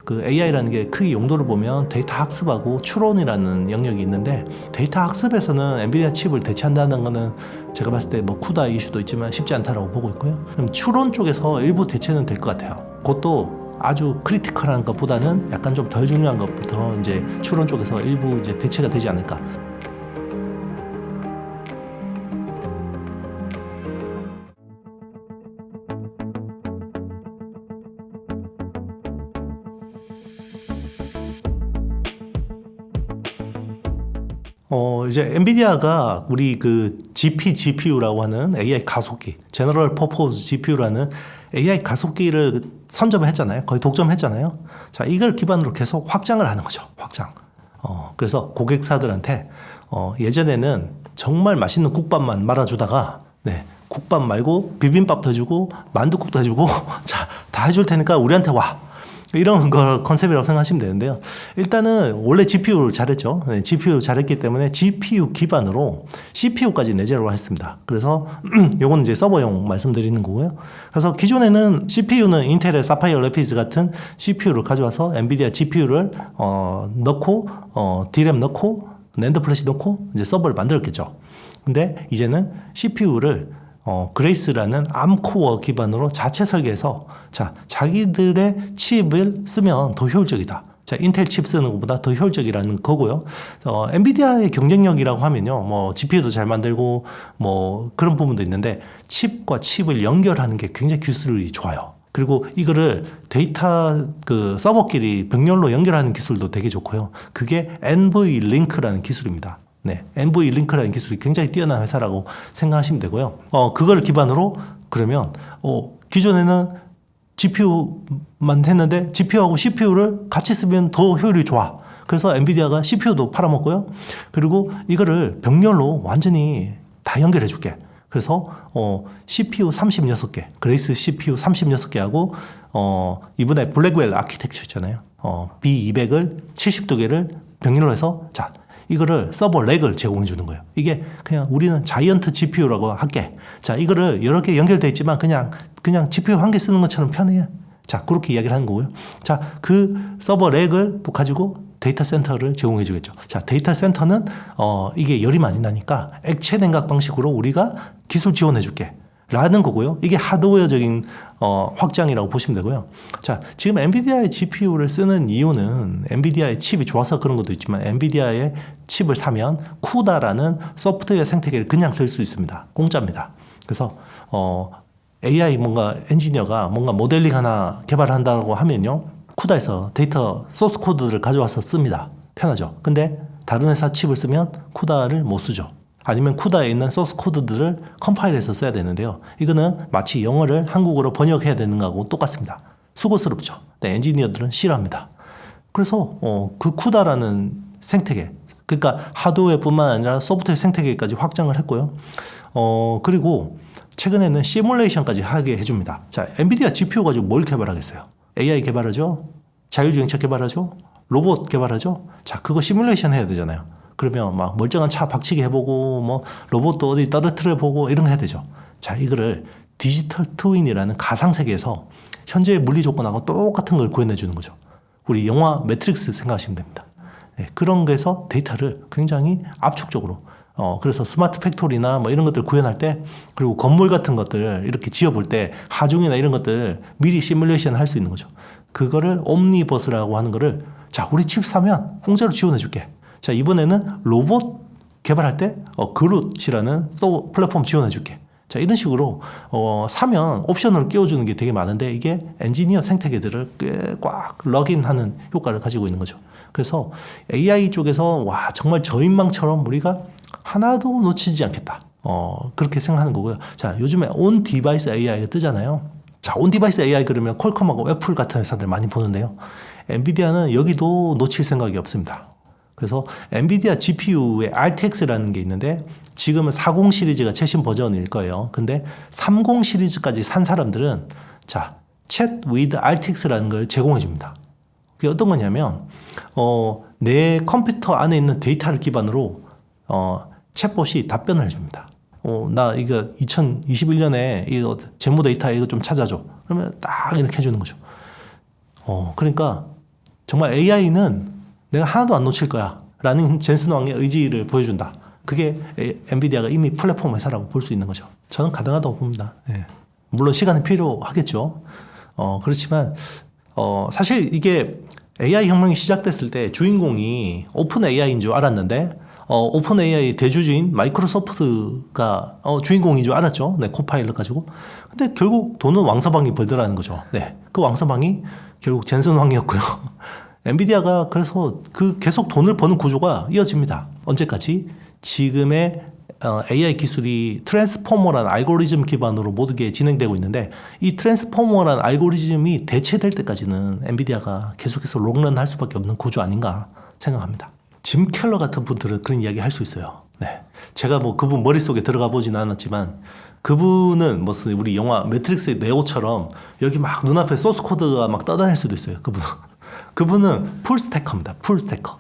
그 AI라는 게 크게 용도를 보면 데이터 학습하고 추론이라는 영역이 있는데, 데이터 학습에서는 엔비디아 칩을 대체한다는 거는 제가 봤을 때 뭐 쿠다 이슈도 있지만 쉽지 않다라고 보고 있고요. 그럼 추론 쪽에서 일부 대체는 될 것 같아요. 그것도 아주 크리티컬한 것보다는 약간 좀 덜 중요한 것부터 이제 추론 쪽에서 일부 이제 대체가 되지 않을까. 이제 엔비디아가 우리 그 GPU라고 하는 AI 가속기, 제너럴 퍼포즈 GPU라는 AI 가속기를 선점을 했잖아요. 거의 독점했잖아요. 자, 이걸 기반으로 계속 확장을 하는 거죠. 확장. 그래서 고객사들한테 예전에는 정말 맛있는 국밥만 말아주다가, 네, 국밥 말고 비빔밥도 해주고 만둣국도 해주고 자, 다 해줄 테니까 우리한테 와. 이런 걸 컨셉이라고 생각하시면 되는데요. 일단은 원래 GPU를 잘했죠. 네, GPU 잘했기 때문에 GPU 기반으로 CPU까지 내재를 했습니다. 그래서 요건 이제 서버용 말씀드리는 거고요. 그래서 기존에는 CPU는 인텔의 사파이어 레피드 같은 CPU를 가져와서 엔비디아 GPU를 넣고 DRAM 넣고 낸드 플래시 넣고 이제 서버를 만들었겠죠. 근데 이제는 CPU를 그레이스라는 암코어 기반으로 자체 설계해서, 자, 자기들의 칩을 쓰면 더 효율적이다. 자, 인텔 칩 쓰는 것보다 더 효율적이라는 거고요. 엔비디아의 경쟁력이라고 하면요, 뭐 GPU도 잘 만들고 뭐 그런 부분도 있는데, 칩과 칩을 연결하는 게 굉장히 기술이 좋아요. 그리고 이거를 데이터 그 서버끼리 병렬로 연결하는 기술도 되게 좋고요. 그게 NVLink라는 기술입니다. 네, NVLink라는 기술이 굉장히 뛰어난 회사라고 생각하시면 되고요. 그걸 기반으로 그러면 기존에는 GPU만 했는데 GPU하고 CPU를 같이 쓰면 더 효율이 좋아. 그래서 엔비디아가 CPU도 팔아먹고요. 그리고 이거를 병렬로 완전히 다 연결해 줄게. 그래서 CPU 36개, 그레이스 CPU 36개하고 이번에 블랙웰 아키텍처 있잖아요. B200을 72개를 병렬로 해서, 자, 이거를 서버 렉을 제공해 주는 거예요. 이게 그냥 우리는 자이언트 GPU라고 할게. 자, 이거를 여러 개 연결되어 있지만 그냥 GPU 한 개 쓰는 것처럼 편해요. 자, 그렇게 이야기를 하는 거고요. 자, 그 서버 렉을 또 가지고 데이터 센터를 제공해 주겠죠. 자, 데이터 센터는 이게 열이 많이 나니까 액체 냉각 방식으로 우리가 기술 지원해 줄게. 라는 거고요. 이게 하드웨어적인 확장이라고 보시면 되고요. 자, 지금 엔비디아의 GPU를 쓰는 이유는 엔비디아의 칩이 좋아서 그런 것도 있지만, 엔비디아의 칩을 사면 쿠다라는 소프트웨어 생태계를 그냥 쓸 수 있습니다. 공짜입니다. 그래서 AI 뭔가 엔지니어가 뭔가 모델링 하나 개발한다고 하면요, 쿠다에서 데이터 소스 코드를 가져와서 씁니다. 편하죠. 근데 다른 회사 칩을 쓰면 쿠다를 못 쓰죠. 아니면 쿠다에 있는 소스 코드들을 컴파일해서 써야 되는데요. 이거는 마치 영어를 한국어로 번역해야 되는 거하고 똑같습니다. 수고스럽죠. 네, 엔지니어들은 싫어합니다. 그래서 그 쿠다라는 생태계, 그러니까 하드웨어뿐만 아니라 소프트웨어 생태계까지 확장을 했고요. 그리고 최근에는 시뮬레이션까지 하게 해줍니다. 자, 엔비디아 GPU 가지고 뭘 개발하겠어요? AI 개발하죠? 자율주행차 개발하죠? 로봇 개발하죠? 자, 그거 시뮬레이션 해야 되잖아요. 그러면 막 멀쩡한 차 박치기 해보고 뭐 로봇도 어디 떨어뜨려 보고 이런 거 해야 되죠. 자, 이거를 디지털 트윈이라는 가상세계에서 현재의 물리 조건하고 똑같은 걸 구현해 주는 거죠. 우리 영화 매트릭스 생각하시면 됩니다. 네, 그런 거에서 데이터를 굉장히 압축적으로 그래서 스마트 팩토리나 뭐 이런 것들 구현할 때, 그리고 건물 같은 것들 이렇게 지어볼 때 하중이나 이런 것들 미리 시뮬레이션 할 수 있는 거죠. 그거를 옴니버스라고 하는 거를, 자, 우리 칩 사면 공짜로 지원해 줄게. 자, 이번에는 로봇 개발할 때 그룻이라는 또 플랫폼 지원해 줄게. 자, 이런 식으로 사면 옵션을 끼워주는 게 되게 많은데, 이게 엔지니어 생태계들을 꽤 꽉 럭인하는 효과를 가지고 있는 거죠. 그래서 AI 쪽에서 와, 정말 저인망처럼 우리가 하나도 놓치지 않겠다. 그렇게 생각하는 거고요. 자, 요즘에 온 디바이스 AI가 뜨잖아요. 자, 온 디바이스 AI 그러면 퀄컴하고 애플 같은 회사들 많이 보는데요. 엔비디아는 여기도 놓칠 생각이 없습니다. 그래서 엔비디아 GPU의 RTX라는 게 있는데, 지금은 40 시리즈가 최신 버전일 거예요. 근데 30 시리즈까지 산 사람들은, 자, Chat with RTX라는 걸 제공해 줍니다. 그게 어떤 거냐면, 내 컴퓨터 안에 있는 데이터를 기반으로 챗봇이 답변을 해줍니다. 나 이거 2021년에 이거 재무 데이터 이거 좀 찾아줘. 그러면 딱 이렇게 해주는 거죠. 그러니까 정말 AI는 내가 하나도 안 놓칠 거야 라는 젠슨 왕의 의지를 보여준다. 그게 엔비디아가 이미 플랫폼 회사라고 볼 수 있는 거죠. 저는 가능하다고 봅니다. 예. 물론 시간이 필요하겠죠. 그렇지만 사실 이게 AI 혁명이 시작됐을 때 주인공이 오픈 AI인 줄 알았는데 오픈 AI 대주주인 마이크로소프트가 주인공인 줄 알았죠. 네, 코파일럿 가지고. 근데 결국 돈은 왕서방이 벌더라는 거죠. 네, 그 왕서방이 결국 젠슨 왕이었고요. 엔비디아가 그래서 그 계속 돈을 버는 구조가 이어집니다. 언제까지? 지금의 AI 기술이 트랜스포머라는 알고리즘 기반으로 모든 게 진행되고 있는데 이 트랜스포머라는 알고리즘이 대체될 때까지는 엔비디아가 계속해서 롱런 할 수밖에 없는 구조 아닌가 생각합니다. 짐 켈러 같은 분들은 그런 이야기 할 수 있어요. 네. 제가 뭐 그분 머릿속에 들어가 보진 않았지만 그분은 무슨 우리 영화 매트릭스의 네오처럼 여기 막 눈앞에 소스 코드가 막 떠다닐 수도 있어요. 그분은 풀스태커입니다. 풀스태커.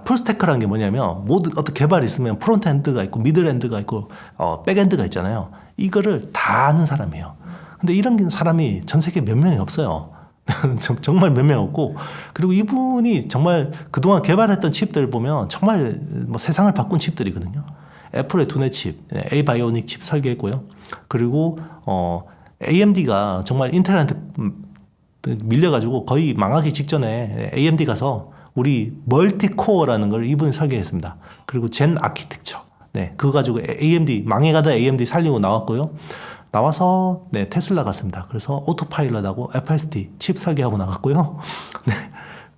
풀스태커라는 게 뭐냐면 모든 어떤 개발이 있으면 프론트엔드가 있고 미들엔드가 있고 백엔드가 있잖아요. 이거를 다 아는 사람이에요. 근데 이런 사람이 전 세계에 몇 명이 없어요. 정말 몇 명 없고 그리고 이분이 정말 그동안 개발했던 칩들 보면 정말 뭐 세상을 바꾼 칩들이거든요. 애플의 두뇌 칩, A 바이오닉 칩 설계했고요. 그리고 AMD가 정말 인텔한테 밀려가지고 거의 망하기 직전에 AMD 가서 우리 멀티코어라는 걸 이분이 설계했습니다. 그리고 젠 아키텍처. 네, 그거 가지고 AMD 망해가다 AMD 살리고 나왔고요. 나와서 네, 테슬라 갔습니다. 그래서 오토파일럿하고 FSD 칩 설계하고 나갔고요. 네,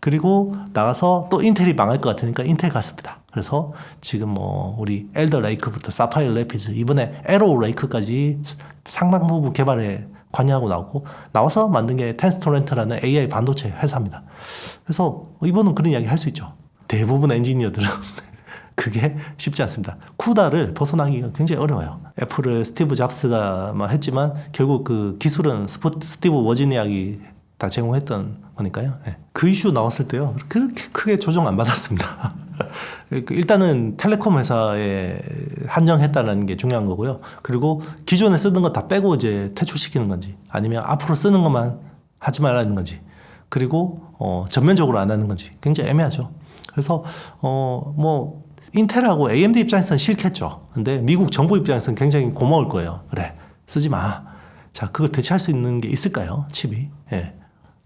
그리고 나가서 또 인텔이 망할 것 같으니까 인텔 갔습니다. 그래서 지금 뭐 우리 엘더 레이크부터 사파이어 레피즈 이번에 에로 레이크까지 상당 부분 개발에 관여하고 나오고 나와서 만든 게 텐스토렌트라는 AI 반도체 회사입니다. 그래서 이분은 그런 이야기 할 수 있죠. 대부분 엔지니어들은 그게 쉽지 않습니다. 쿠다를 벗어나기가 굉장히 어려워요. 애플을 스티브 잡스가 했지만 결국 그 기술은 스티브 워즈니악이 다 제공했던 거니까요. 네. 그 이슈 나왔을 때요. 그렇게 크게 조정 안 받았습니다. 일단은 텔레콤 회사에 한정했다는 게 중요한 거고요. 그리고 기존에 쓰던 거 다 빼고 이제 퇴출시키는 건지 아니면 앞으로 쓰는 것만 하지 말라는 건지 그리고 전면적으로 안 하는 건지 굉장히 애매하죠. 그래서 뭐 인텔하고 AMD 입장에서는 싫겠죠. 근데 미국 정부 입장에서는 굉장히 고마울 거예요. 그래, 쓰지 마. 자, 그걸 대체할 수 있는 게 있을까요? 칩이. 예.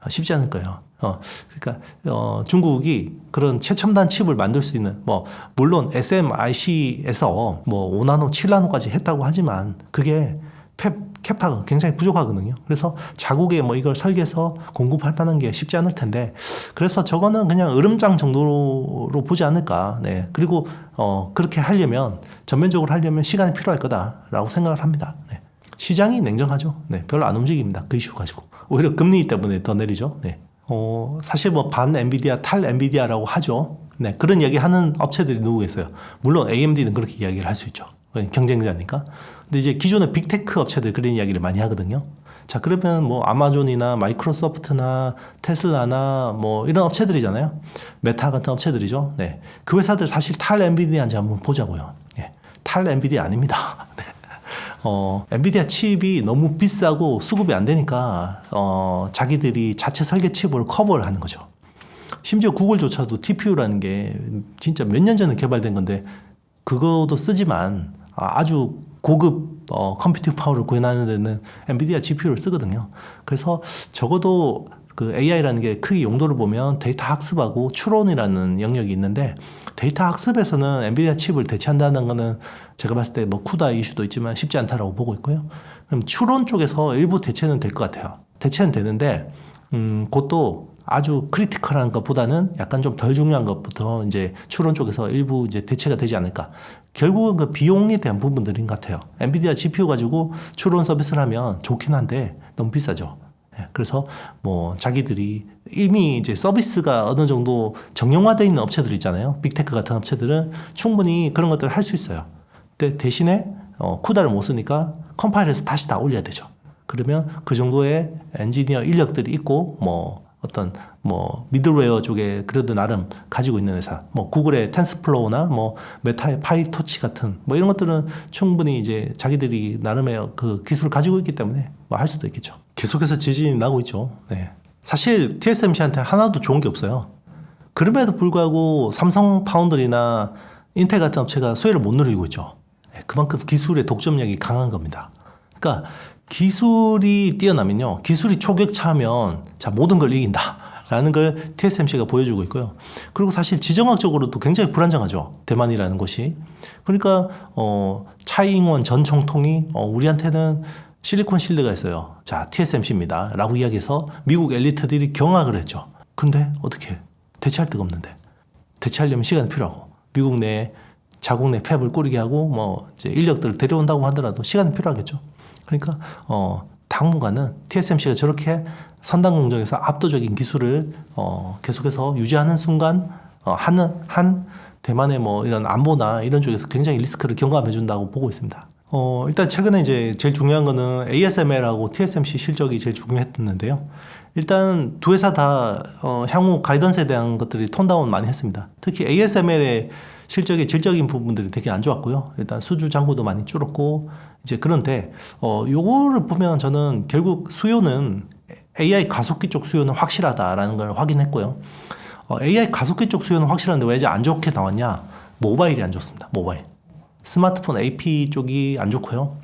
쉽지 않을 거예요. 그러니까 중국이 그런 최첨단 칩을 만들 수 있는 물론 SMIC에서 5나노, 7나노까지 했다고 하지만 그게 캐파가 굉장히 부족하거든요. 그래서 자국에 이걸 설계해서 공급할 만한 게 쉽지 않을 텐데 그래서 저거는 그냥 으름장 정도로 보지 않을까. 네. 그리고 그렇게 하려면 전면적으로 하려면 시간이 필요할 거다라고 생각을 합니다. 네. 시장이 냉정하죠. 네. 별로 안 움직입니다. 그 이슈 가지고. 오히려 금리 때문에 더 내리죠. 네. 사실 반 엔비디아, 탈 엔비디아라고 하죠. 네. 그런 이야기 하는 업체들이 누구 있어요. 물론 AMD는 그렇게 이야기를 할 수 있죠. 경쟁자니까. 근데 이제 기존의 빅테크 업체들 그런 이야기를 많이 하거든요. 자, 그러면 아마존이나 마이크로소프트나 테슬라나 이런 업체들이잖아요. 메타 같은 업체들이죠. 네. 그 회사들 사실 탈 엔비디아인지 한번 보자고요. 네. 탈 엔비디아 아닙니다. 네. 엔비디아 칩이 너무 비싸고 수급이 안 되니까 자기들이 자체 설계 칩으로 커버를 하는 거죠. 심지어 구글조차도 TPU라는 게 진짜 몇 년 전에 개발된 건데 그거도 쓰지만 아주 고급 컴퓨팅 파워를 구현하는 데는 엔비디아 GPU를 쓰거든요. 그래서 적어도 그 AI라는 게 크게 용도를 보면 데이터 학습하고 추론이라는 영역이 있는데 데이터 학습에서는 엔비디아 칩을 대체한다는 거는 제가 봤을 때 쿠다 이슈도 있지만 쉽지 않다라고 보고 있고요. 그럼 추론 쪽에서 일부 대체는 될 것 같아요. 대체는 되는데 그것도 아주 크리티컬한 것보다는 약간 좀 덜 중요한 것부터 이제 추론 쪽에서 일부 이제 대체가 되지 않을까. 결국은 그 비용에 대한 부분들인 것 같아요. 엔비디아 GPU 가지고 추론 서비스를 하면 좋긴 한데 너무 비싸죠. 그래서 자기들이 이미 이제 서비스가 어느 정도 정형화되어 있는 업체들 있잖아요. 빅테크 같은 업체들은 충분히 그런 것들을 할 수 있어요. 근데 대신에 쿠다를 못 쓰니까 컴파일해서 다시 다 올려야 되죠. 그러면 그 정도의 엔지니어 인력들이 있고 어떤 미들웨어 쪽에 그래도 나름 가지고 있는 회사, 구글의 텐스플로우나 메타의 파이토치 같은 이런 것들은 충분히 이제 자기들이 나름의 그 기술을 가지고 있기 때문에 할 수도 있겠죠. 계속해서 지진이 나고 있죠. 네. 사실 TSMC한테 하나도 좋은 게 없어요. 그럼에도 불구하고 삼성 파운드리나 인텔 같은 업체가 수혜를 못 누리고 있죠. 그만큼 기술의 독점력이 강한 겁니다. 그러니까 기술이 뛰어나면요, 기술이 초격차하면 자 모든 걸 이긴다라는 걸 TSMC가 보여주고 있고요. 그리고 사실 지정학적으로도 굉장히 불안정하죠, 대만이라는 곳이. 그러니까 차이잉원 전 총통이 우리한테는 실리콘 실드가 있어요. 자 TSMC입니다 라고 이야기해서 미국 엘리트들이 경악을 했죠. 근데 어떻게 대체할 데가 없는데, 대체하려면 시간이 필요하고 미국 내 자국 내 팹을 꾸리게 하고 뭐 이제 인력들을 데려온다고 하더라도 시간이 필요하겠죠. 그러니까 당분간은 TSMC가 저렇게 선단 공정에서 압도적인 기술을 계속해서 유지하는 순간 한 대만의 뭐 이런 안보나 이런 쪽에서 굉장히 리스크를 경감해 준다고 보고 있습니다. 일단 최근에 이제 제일 중요한 거는 ASML하고 TSMC 실적이 제일 중요했는데요. 일단 두 회사 다 향후 가이던스에 대한 것들이 톤다운 많이 했습니다. 특히 ASML의 실적의 질적인 부분들이 되게 안 좋았고요. 일단 수주 잔고도 많이 줄었고 이제 그런데 요거를 보면 저는 결국 수요는 AI 가속기 쪽 수요는 확실하다라는 걸 확인했고요. AI 가속기 쪽 수요는 확실한데 왜 이제 안 좋게 나왔냐? 모바일이 안 좋습니다. 모바일. 스마트폰 AP 쪽이 안 좋고요.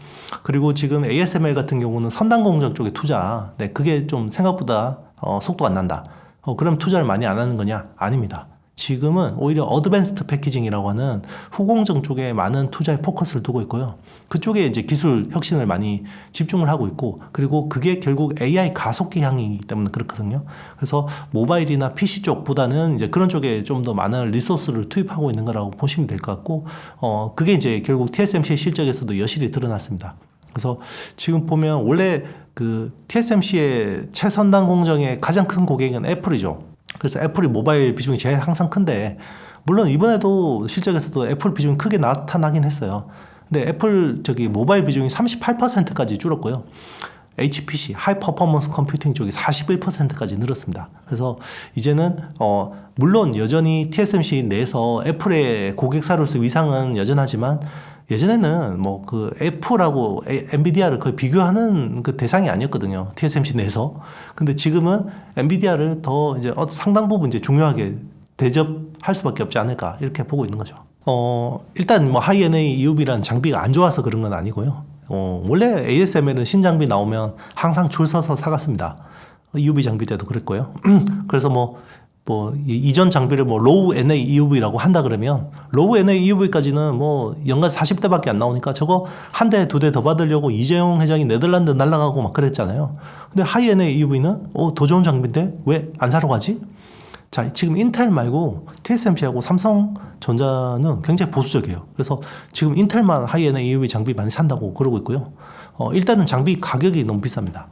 그리고 지금 ASML 같은 경우는 선단 공정 쪽에 투자. 네, 그게 좀 생각보다 속도가 안 난다. 그럼 투자를 많이 안 하는 거냐? 아닙니다. 지금은 오히려 어드밴스드 패키징이라고 하는 후공정 쪽에 많은 투자의 포커스를 두고 있고요. 그쪽에 이제 기술 혁신을 많이 집중을 하고 있고, 그리고 그게 결국 AI 가속기 향이기 때문에 그렇거든요. 그래서 모바일이나 PC 쪽보다는 이제 그런 쪽에 좀 더 많은 리소스를 투입하고 있는 거라고 보시면 될 것 같고, 그게 이제 결국 TSMC의 실적에서도 여실히 드러났습니다. 그래서 지금 보면 원래 그 TSMC의 최선단 공정의 가장 큰 고객은 애플이죠. 그래서 애플이 모바일 비중이 제일 항상 큰데, 물론 이번에도 실적에서도 애플 비중이 크게 나타나긴 했어요. 근데 애플 모바일 비중이 38%까지 줄었고요. HPC, 하이 퍼포먼스 컴퓨팅 쪽이 41%까지 늘었습니다. 그래서 이제는 물론 여전히 TSMC 내에서 애플의 고객사로서 위상은 여전하지만, 예전에는 뭐 그 애플하고 엔비디아를 거의 비교하는 그 대상이 아니었거든요. TSMC 내에서. 근데 지금은 엔비디아를 더 이제 상당 부분 이제 중요하게 대접할 수밖에 없지 않을까, 이렇게 보고 있는 거죠. 일단 뭐 하이 NA EUV라는 장비가 안 좋아서 그런 건 아니고요. 원래 ASML은 신장비 나오면 항상 줄 서서 사갔습니다. EUV 장비 때도 그랬고요. 그래서 뭐 이전 장비를 뭐 로우 NA EUV라고 한다 그러면, 로우 NA EUV까지는 뭐 연간 40대밖에 안 나오니까 저거 한 대, 두 대 더 받으려고 이재용 회장이 네덜란드 날아가고 막 그랬잖아요. 근데 하이 NA EUV는 더 좋은 장비인데 왜 안 사러 가지? 자, 지금 인텔 말고 TSMC하고 삼성전자는 굉장히 보수적이에요. 그래서 지금 인텔만 하이 NA EUV 장비 많이 산다고 그러고 있고요. 일단은 장비 가격이 너무 비쌉니다.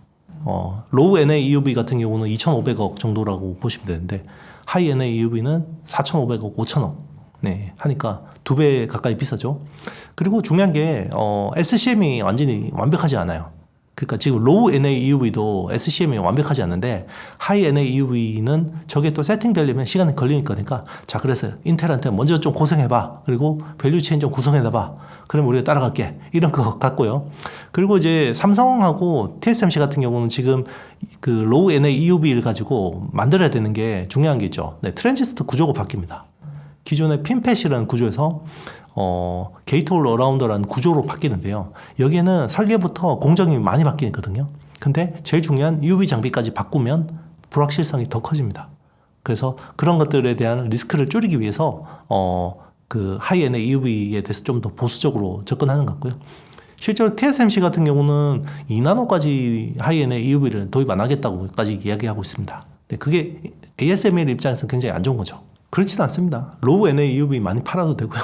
로우 NA EUV 같은 경우는 2,500억 정도라고 보시면 되는데, 하이 NA EUV는 4,500억, 5,000억 네, 하니까 2배 가까이 비싸죠. 그리고 중요한 게 SCM이 완전히 완벽하지 않아요. 그러니까 지금 로우 NA EUV도 SCM이 완벽하지 않는데, 하이 NA EUV는 저게 또 세팅되려면 시간이 걸리니까, 자, 그래서 인텔한테 먼저 좀 고생해봐. 그리고 밸류체인 좀 구성해놔봐. 그러면 우리가 따라갈게. 이런 거 같고요. 그리고 이제 삼성하고 TSMC 같은 경우는 지금 그 로우 NA EUV를 가지고 만들어야 되는 게 중요한 게 있죠. 네, 트랜지스터 구조가 바뀝니다. 기존의 핀팻이라는 구조에서 게이트 올 어라운더라는 구조로 바뀌는데요. 여기에는 설계부터 공정이 많이 바뀌거든요. 근데 제일 중요한 EUV 장비까지 바꾸면 불확실성이 더 커집니다. 그래서 그런 것들에 대한 리스크를 줄이기 위해서 그 하이 NA EUV에 대해서 좀 더 보수적으로 접근하는 것 같고요. 실제로 TSMC 같은 경우는 2나노까지 하이 NA EUV를 도입 안 하겠다고까지 이야기하고 있습니다. 네, 그게 ASML 입장에서는 굉장히 안 좋은 거죠. 그렇지는 않습니다. 로우 NA EUV 많이 팔아도 되고요.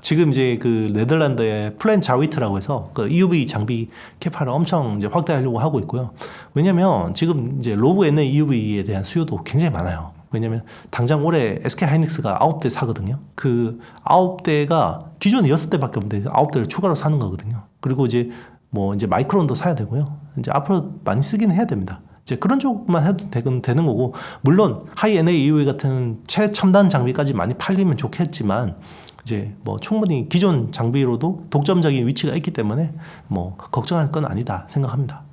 지금 이제 그 네덜란드의 플랜 자위트라고 해서 그 EUV 장비 캐파를 엄청 이제 확대하려고 하고 있고요. 왜냐면 지금 이제 로우 NA EUV에 대한 수요도 굉장히 많아요. 왜냐면 당장 올해 SK 하이닉스가 9대 사거든요. 그 9대가 기존에 6대밖에 없는데 9대를 추가로 사는 거거든요. 그리고 이제 뭐 이제 마이크론도 사야 되고요. 이제 앞으로 많이 쓰긴 해야 됩니다. 이제 그런 쪽만 해도 되는 거고, 물론 하이 NA EUV 같은 최첨단 장비까지 많이 팔리면 좋겠지만, 이제 뭐 충분히 기존 장비로도 독점적인 위치가 있기 때문에 뭐 걱정할 건 아니다 생각합니다.